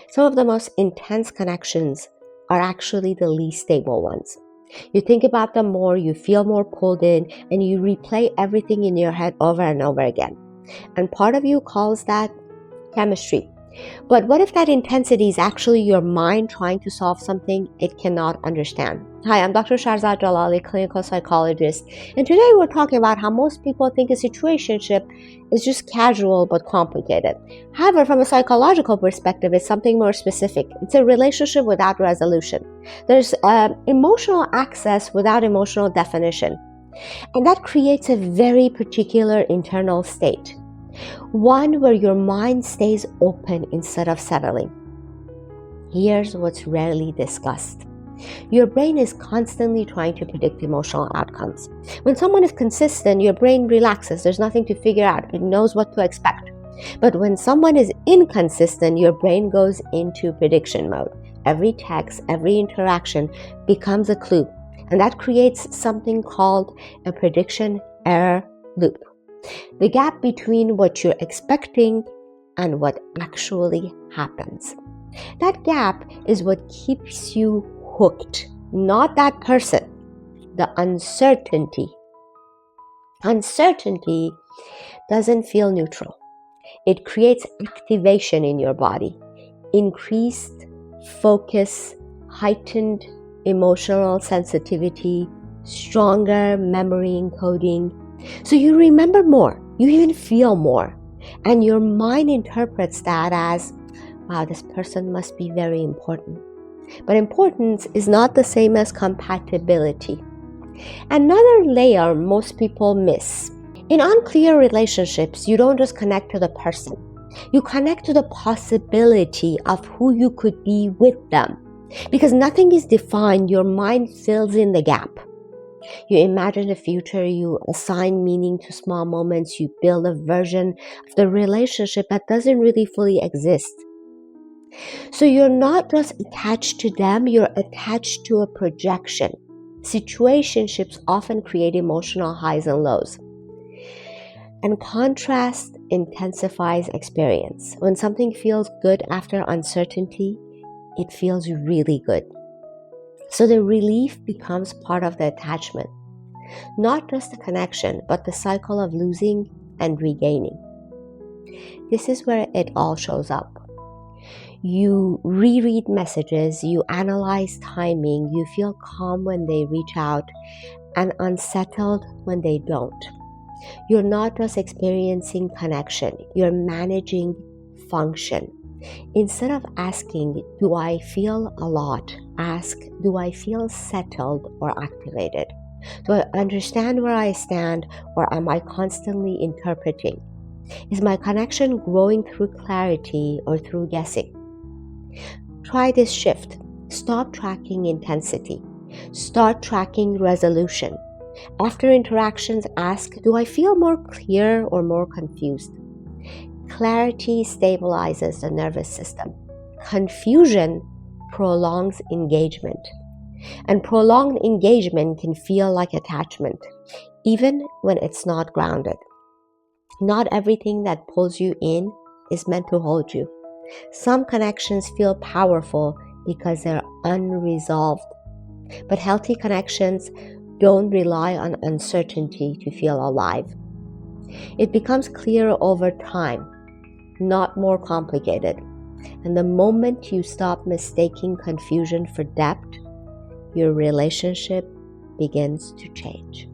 Some of the most intense connections are actually the least stable ones. You think about them more, you feel more pulled in, and you replay everything in your head over and over again. And part of you calls that chemistry. But what if that intensity is actually your mind trying to solve something it cannot understand? Hi, I'm Dr. Sharzad Jalali, clinical psychologist, and today we're talking about how most people think a situationship is just casual but complicated. However, from a psychological perspective, it's something more specific. It's a relationship without resolution. There's emotional access without emotional definition. And that creates a very particular internal state. One where your mind stays open instead of settling. Here's what's rarely discussed. Your brain is constantly trying to predict emotional outcomes. When someone is consistent, your brain relaxes. There's nothing to figure out. It knows what to expect. But when someone is inconsistent, your brain goes into prediction mode. Every text, every interaction becomes a clue. And that creates something called a prediction error loop. The gap between what you're expecting and what actually happens. That gap is what keeps you hooked, not that person. The uncertainty. Uncertainty doesn't feel neutral. It creates activation in your body, increased focus, heightened emotional sensitivity, stronger memory encoding. So you remember more, you even feel more, and your mind interprets that as, wow, this person must be very important. But importance is not the same as compatibility. Another layer most people miss. In unclear relationships, you don't just connect to the person. You connect to the possibility of who you could be with them. Because nothing is defined, your mind fills in the gap. You imagine the future, you assign meaning to small moments, you build a version of the relationship that doesn't really fully exist. So you're not just attached to them, you're attached to a projection. Situationships often create emotional highs and lows. And contrast intensifies experience. When something feels good after uncertainty, it feels really good. So the relief becomes part of the attachment. Not just the connection, but the cycle of losing and regaining. This is where it all shows up. You reread messages, you analyze timing, you feel calm when they reach out, and unsettled when they don't. You're not just experiencing connection, you're managing function. Instead of asking, do I feel a lot? Ask, do I feel settled or activated? Do I understand where I stand, or am I constantly interpreting? Is my connection growing through clarity or through guessing? Try this shift. Stop tracking intensity. Start tracking resolution. After interactions, ask, do I feel more clear or more confused? Clarity stabilizes the nervous system. Confusion prolongs engagement. And prolonged engagement can feel like attachment, even when it's not grounded. Not everything that pulls you in is meant to hold you. Some connections feel powerful because they're unresolved. But healthy connections don't rely on uncertainty to feel alive. It becomes clearer over time, not more complicated. And the moment you stop mistaking confusion for depth, your relationship begins to change.